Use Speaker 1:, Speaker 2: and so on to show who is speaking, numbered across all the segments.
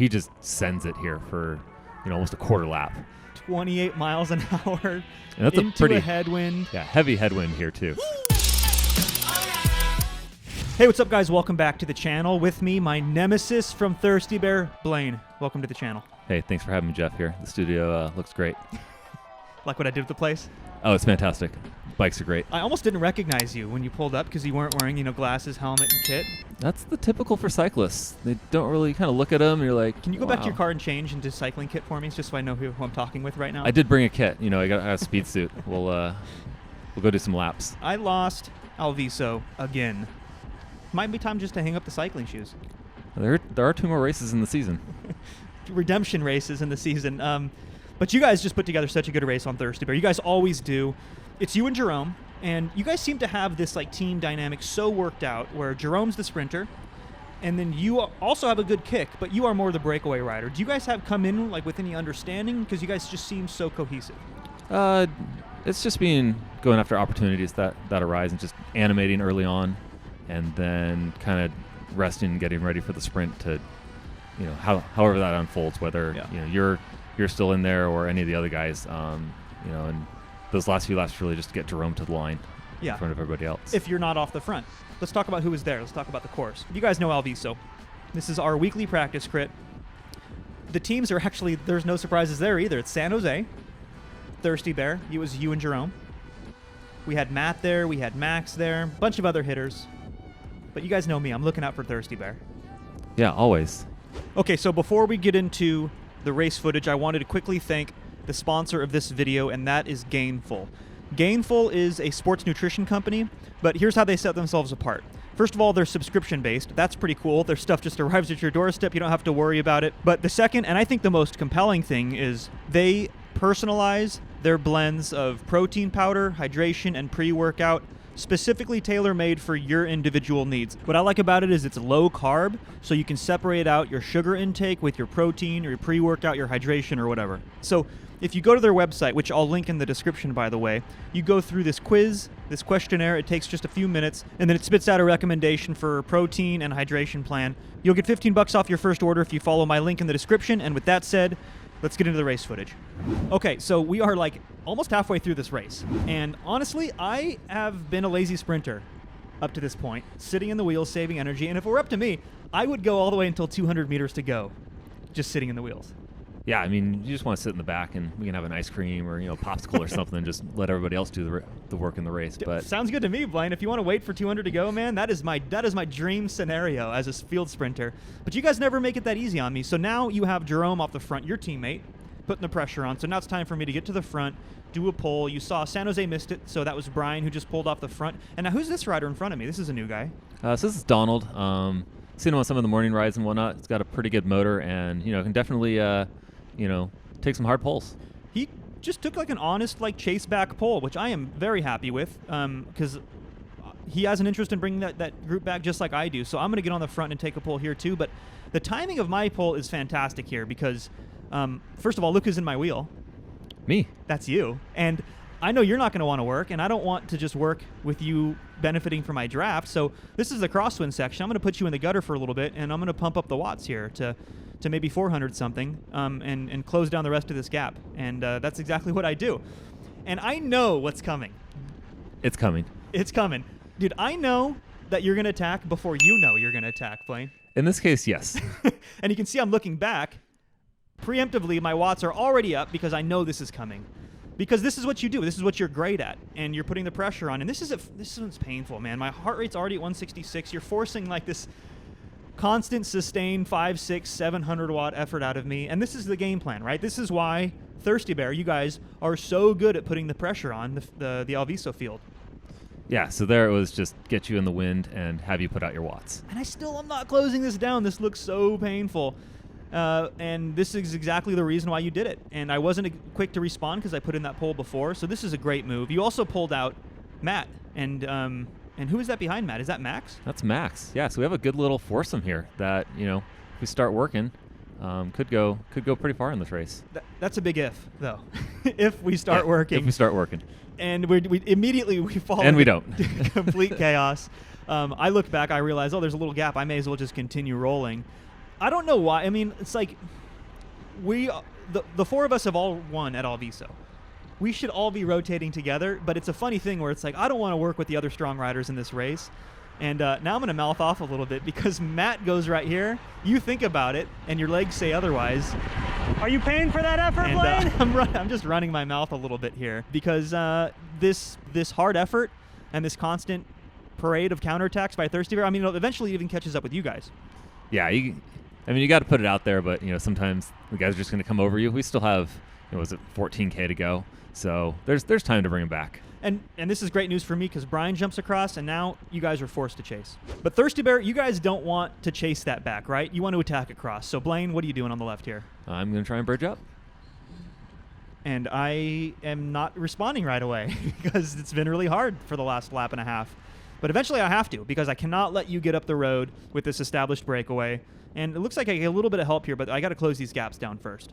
Speaker 1: he just sends it here for almost a quarter lap.
Speaker 2: 28 miles an hour
Speaker 1: And that's
Speaker 2: into
Speaker 1: a pretty
Speaker 2: a headwind.
Speaker 1: Yeah, heavy headwind here too.
Speaker 2: Hey, what's up, guys? Welcome back to the channel. With me, my nemesis from Thirsty Bear, Blaine. Welcome to the channel.
Speaker 1: Hey, thanks for having me, Jeff, here. The studio looks great.
Speaker 2: Like what I did with the place?
Speaker 1: Oh, it's fantastic. Bikes are great.
Speaker 2: I almost didn't recognize you when you pulled up because you weren't wearing, glasses, helmet, and kit.
Speaker 1: That's the typical for cyclists. They don't really kind of look at them. You're like,
Speaker 2: Can you go
Speaker 1: wow.
Speaker 2: back to your car and change into cycling kit for me, just so I know who I'm talking with right now?
Speaker 1: I did bring a kit. I got a speed suit. We'll go do some laps.
Speaker 2: I lost Alviso again. Might be time just to hang up the cycling shoes.
Speaker 1: There are 2 more races in the season.
Speaker 2: Redemption races in the season. But you guys just put together such a good race on Thirsty Bear. You guys always do. It's you and Jerome, and you guys seem to have this team dynamic so worked out where Jerome's the sprinter, and then you also have a good kick, but you are more the breakaway rider. Do you guys have come in with any understanding? Because you guys just seem so cohesive.
Speaker 1: It's just going after opportunities that arise and just animating early on, and then kind of resting and getting ready for the sprint to, however that unfolds, whether you're still in there or any of the other guys, and those last few laps really just to get Jerome to the line in front of everybody else.
Speaker 2: If you're not off the front. Let's talk about who was there. Let's talk about the course. You guys know Alviso. This is our weekly practice crit. The teams are actually, there's no surprises there either. It's San Jose, Thirsty Bear. It was you and Jerome. We had Matt there. We had Max there. A bunch of other hitters. But you guys know me. I'm looking out for Thirsty Bear.
Speaker 1: Yeah, always.
Speaker 2: Okay, so before we get into the race footage, I wanted to quickly thank the sponsor of this video, and that is Gainful. Gainful is a sports nutrition company, but here's how they set themselves apart. First of all, they're subscription-based. That's pretty cool. Their stuff just arrives at your doorstep. You don't have to worry about it. But the second, and I think the most compelling thing, is they personalize their blends of protein powder, hydration, and pre-workout, specifically tailor-made for your individual needs. What I like about it is it's low carb, so you can separate out your sugar intake with your protein or your pre-workout, your hydration, or whatever. So if you go to their website, which I'll link in the description, by the way, you go through this quiz, this questionnaire. It takes just a few minutes, and then it spits out a recommendation for a protein and hydration plan. You'll get $15 off your first order if you follow my link in the description. And with that said, let's get into the race footage. Okay, so we are almost halfway through this race. And honestly, I have been a lazy sprinter up to this point, sitting in the wheels, saving energy. And if it were up to me, I would go all the way until 200 meters to go, just sitting in the wheels.
Speaker 1: Yeah, you just want to sit in the back and we can have an ice cream or popsicle or something and just let everybody else do the work in the race. But
Speaker 2: sounds good to me, Blaine. If you want to wait for 200 to go, man, that is my dream scenario as a field sprinter. But you guys never make it that easy on me. So now you have Jerome off the front, your teammate, putting the pressure on. So now it's time for me to get to the front, do a pull. You saw San Jose missed it, so that was Brian who just pulled off the front. And now who's this rider in front of me? This is a new guy.
Speaker 1: So this is Donald. Seen him on some of the morning rides and whatnot. It's got a pretty good motor and can definitely take some hard pulls.
Speaker 2: He just took an honest chase back pull, which I am very happy with, because he has an interest in bringing that group back just like I do. So I'm going to get on the front and take a pull here too. But the timing of my pull is fantastic here because, first of all, look who's in my wheel.
Speaker 1: Me.
Speaker 2: That's you. And I know you're not going to want to work, and I don't want to just work with you benefiting from my draft. So this is the crosswind section. I'm going to put you in the gutter for a little bit, and I'm going to pump up the watts here to maybe 400 something, and close down the rest of this gap. And that's exactly what I do. And I know what's coming.
Speaker 1: It's coming.
Speaker 2: It's coming. Dude, I know that you're going to attack before you know you're going to attack, Blaine.
Speaker 1: In this case, yes.
Speaker 2: And you can see I'm looking back. Preemptively, my watts are already up because I know this is coming. Because this is what you do. This is what you're great at. And you're putting the pressure on. And this one's painful, man. My heart rate's already at 166. You're forcing this constant, sustained 500, 600, 700 watt effort out of me. And this is the game plan, right? This is why Thirsty Bear, you guys are so good at putting the pressure on the Alviso field.
Speaker 1: Yeah, so there it was just get you in the wind and have you put out your watts.
Speaker 2: And I'm not closing this down. This looks so painful. And this is exactly the reason why you did it. And I wasn't quick to respond because I put in that pull before. So this is a great move. You also pulled out Matt. And who is that behind Matt? Is that Max?
Speaker 1: That's Max. Yeah, so we have a good little foursome here that, if we start working, could go pretty far in this race.
Speaker 2: That's a big if, though. If we start working.
Speaker 1: If we start working.
Speaker 2: And we immediately fall
Speaker 1: and we don't.
Speaker 2: Complete chaos. I looked back. I realized, there's a little gap. I may as well just continue rolling. I don't know why. I mean, it's like the four of us have all won at Alviso. We should all be rotating together, but it's a funny thing where it's like, I don't want to work with the other strong riders in this race. And now I'm going to mouth off a little bit because Matt goes right here. You think about it, and your legs say otherwise.
Speaker 3: Are you paying for that effort, Blaine?
Speaker 2: I'm just running my mouth a little bit here because this hard effort and this constant parade of counterattacks by Thirsty Bear, I mean, it eventually even catches up with you guys.
Speaker 1: Yeah, you got to put it out there, but sometimes the guys are just going to come over you. We still have, was it 14K to go? So there's time to bring him back.
Speaker 2: And this is great news for me because Brian jumps across, and now you guys are forced to chase. But Thirsty Bear, you guys don't want to chase that back, right? You want to attack across. So Blaine, what are you doing on the left here?
Speaker 1: I'm going to try and bridge up.
Speaker 2: And I am not responding right away because it's been really hard for the last lap and a half. But eventually I have to because I cannot let you get up the road with this established breakaway. And it looks like I get a little bit of help here, but I got to close these gaps down first.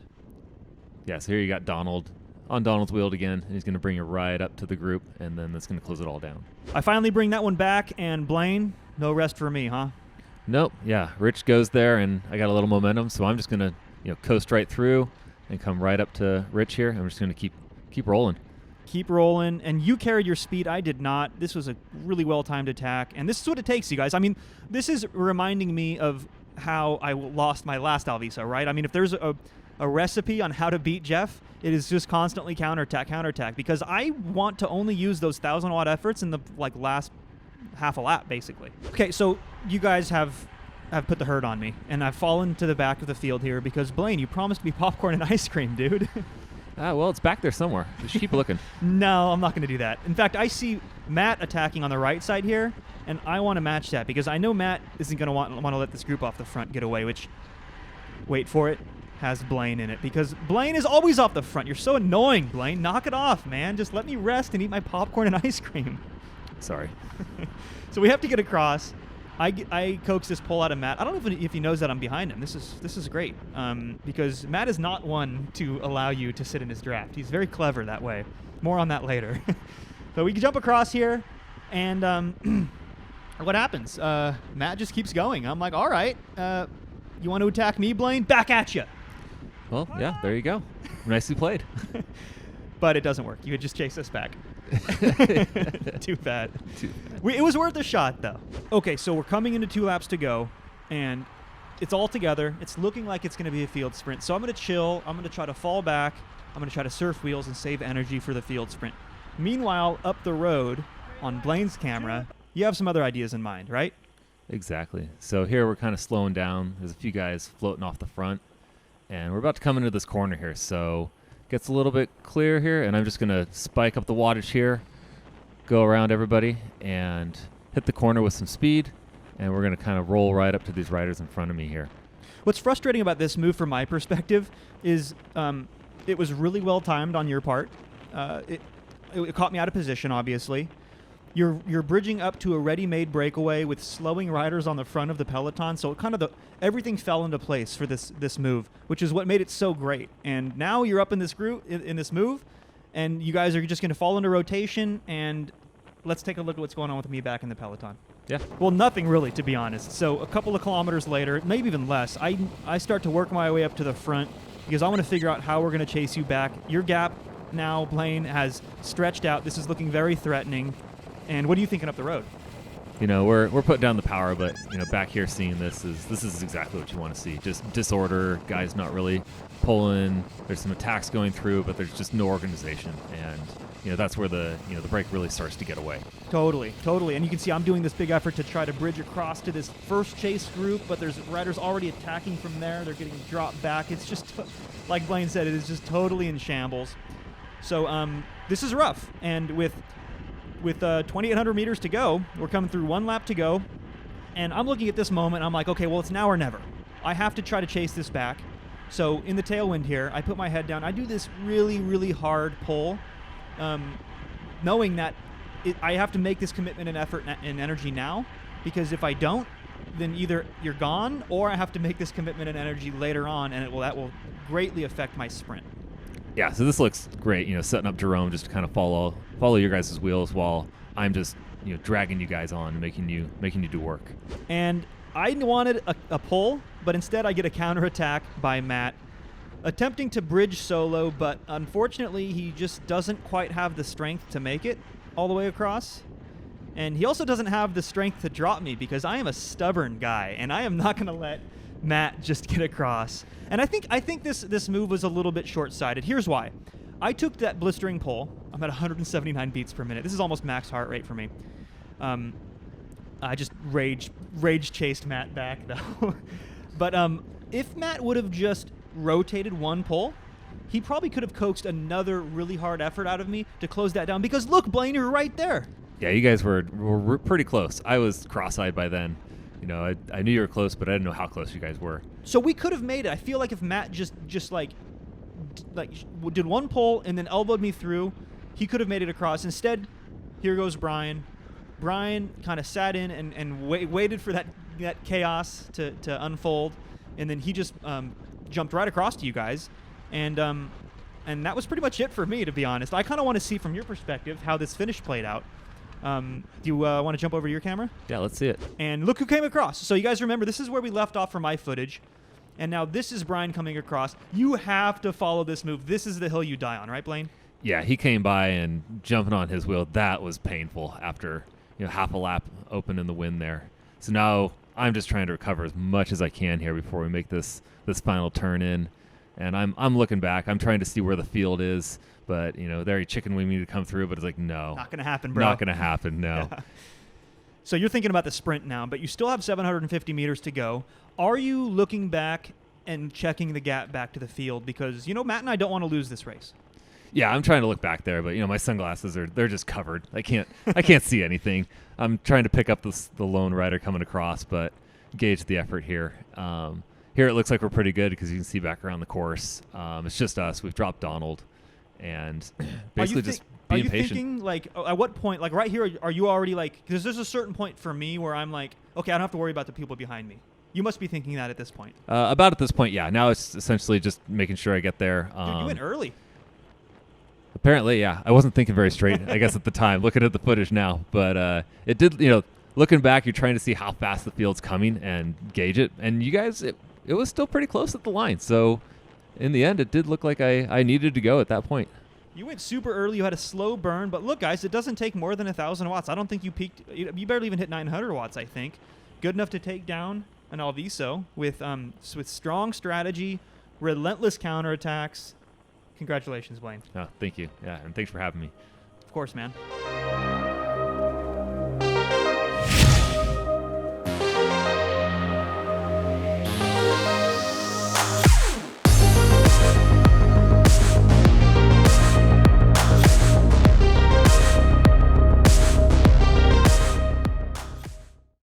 Speaker 1: Yeah, so here you got Donald on Donald's wheel again, and he's going to bring it right up to the group, and then that's going to close it all down.
Speaker 2: I finally bring that one back, and Blaine, no rest for me, huh?
Speaker 1: Nope. Yeah, Rich goes there, and I got a little momentum, so I'm just going to coast right through and come right up to Rich here. I'm just going to keep rolling.
Speaker 2: Keep rolling, and you carried your speed. I did not. This was a really well-timed attack, and this is what it takes, you guys. I mean, this is reminding me of how I lost my last Alviso, right? I mean, if there's a recipe on how to beat Jeff, it is just constantly counterattack, because I want to only use those 1,000-watt efforts in the last half a lap, basically. Okay, so you guys have put the hurt on me, and I've fallen to the back of the field here because, Blaine, you promised me popcorn and ice cream, dude.
Speaker 1: Well, it's back there somewhere. Just keep looking.
Speaker 2: No, I'm not going to do that. In fact, I see Matt attacking on the right side here, and I want to match that because I know Matt isn't going to want to let this group off the front get away, which, wait for it, has Blaine in it because Blaine is always off the front. You're so annoying, Blaine. Knock it off, man. Just let me rest and eat my popcorn and ice cream.
Speaker 1: Sorry.
Speaker 2: So we have to get across. I coax this pole out of Matt. I don't know if he knows that I'm behind him. This is great because Matt is not one to allow you to sit in his draft. He's very clever that way. More on that later. So we can jump across here, and what happens? Matt just keeps going. I'm like, all right, you want to attack me, Blaine? Back at you.
Speaker 1: Well, yeah, there you go. Nicely played.
Speaker 2: But it doesn't work. You would just chase us back. Too bad. It was worth a shot, though. Okay, so we're coming into 2 laps to go, and it's all together. It's looking like it's going to be a field sprint. So I'm going to chill. I'm going to try to fall back. I'm going to try to surf wheels and save energy for the field sprint. Meanwhile, up the road on Blaine's camera, you have some other ideas in mind, right?
Speaker 1: Exactly. So here we're kind of slowing down. There's a few guys floating off the front, and we're about to come into this corner here. So gets a little bit clear here, and I'm just going to spike up the wattage here, go around everybody, and hit the corner with some speed, and we're going to kind of roll right up to these riders in front of me here.
Speaker 2: What's frustrating about this move from my perspective is it was really well timed on your part. It caught me out of position, obviously. You're bridging up to a ready-made breakaway with slowing riders on the front of the peloton, so it kind of everything fell into place for this move, which is what made it so great. And now you're up in this group in this move, and you guys are just going to fall into rotation. And let's take a look at what's going on with me back in the peloton.
Speaker 1: Yeah.
Speaker 2: Well, nothing really, to be honest. So a couple of kilometers later, maybe even less, I start to work my way up to the front because I want to figure out how we're going to chase you back. Your gap now, Blaine, has stretched out. This is looking very threatening. And what are you thinking up the road?
Speaker 1: We're putting down the power, but back here seeing this is exactly what you want to see. Just disorder, guys not really pulling. There's some attacks going through, but there's just no organization, and that's where the break really starts to get away.
Speaker 2: Totally. And you can see I'm doing this big effort to try to bridge across to this first chase group, but there's riders already attacking from there. They're getting dropped back. It's just like Blaine said, it is just totally in shambles. So this is rough, and with 2,800 meters to go, we're coming through 1 lap to go, and I'm looking at this moment, I'm like, okay, well, it's now or never. I have to try to chase this back. So in the tailwind here, I put my head down. I do this really, really hard pull, knowing that I have to make this commitment and effort and energy now, because if I don't, then either you're gone, or I have to make this commitment and energy later on, and that will greatly affect my sprint.
Speaker 1: Yeah, so this looks great, setting up Jerome just to kind of follow your guys' wheels while I'm just, dragging you guys on and making you do work.
Speaker 2: And I wanted a pull but instead I get a counterattack by Matt, attempting to bridge solo, but unfortunately he just doesn't quite have the strength to make it all the way across. And he also doesn't have the strength to drop me because I am a stubborn guy, and I am not going to let Matt just get across. And I think this move was a little bit short-sighted. Here's why. I took that blistering pull. I'm at 179 beats per minute. This is almost max heart rate for me. I just rage chased Matt back, though. But if Matt would have just rotated one pull, he probably could have coaxed another really hard effort out of me to close that down. Because look, Blaine, you're right there.
Speaker 1: Yeah, you guys were pretty close. I was cross-eyed by then. You know, I knew you were close, but I didn't know how close you guys were.
Speaker 2: So we could have made it. I feel like if Matt just did one pull and then elbowed me through, he could have made it across. Instead, here goes Brian. Brian kind of sat in and waited for that chaos to unfold, and then he just jumped right across to you guys, and that was pretty much it for me, to be honest. I kind of want to see from your perspective how this finish played out. Do you want to jump over to your camera?
Speaker 1: Yeah, let's see it.
Speaker 2: And look who came across. So you guys remember, this is where we left off for my footage, and now this is Brian coming across. You have to follow this move. This is the hill you die on, right, Blaine?
Speaker 1: Yeah, he came by and jumping on his wheel. That was painful after half a lap open in the wind there. So now I'm just trying to recover as much as I can here before we make this final turn in. And I'm looking back. I'm trying to see where the field is, but there he chicken winged me to come through, but it's like, no,
Speaker 2: not gonna happen, bro.
Speaker 1: Not gonna happen. No.
Speaker 2: Yeah. So you're thinking about the sprint now, but you still have 750 meters to go. Are you looking back and checking the gap back to the field? Because Matt and I don't want to lose this race.
Speaker 1: Yeah, I'm trying to look back there, but my sunglasses they're just covered. I can't see anything. I'm trying to pick up the lone rider coming across, but gauge the effort here. Here it looks like we're pretty good because you can see back around the course. It's just us. We've dropped Donald, and basically just being patient. Are you
Speaker 2: thinking, like, at what point, like right here, are you already like, because there's a certain point for me where I'm like, okay, I don't have to worry about the people behind me. You must be thinking that at this point.
Speaker 1: About at this point, yeah. Now it's essentially just making sure I get there.
Speaker 2: Dude, you went early.
Speaker 1: Apparently, yeah. I wasn't thinking very straight, I guess, at the time, looking at the footage now. But it did, looking back, you're trying to see how fast the field's coming and gauge it. And you guys, it was still pretty close at the line. So in the end, it did look like I needed to go at that point.
Speaker 2: You went super early. You had a slow burn. But look, guys, it doesn't take more than 1,000 watts. I don't think you peaked. You barely even hit 900 watts, I think. Good enough to take down an Alviso with strong strategy, relentless counterattacks. Congratulations, Blaine.
Speaker 1: Oh, thank you. Yeah, and thanks for having me.
Speaker 2: Of course, man.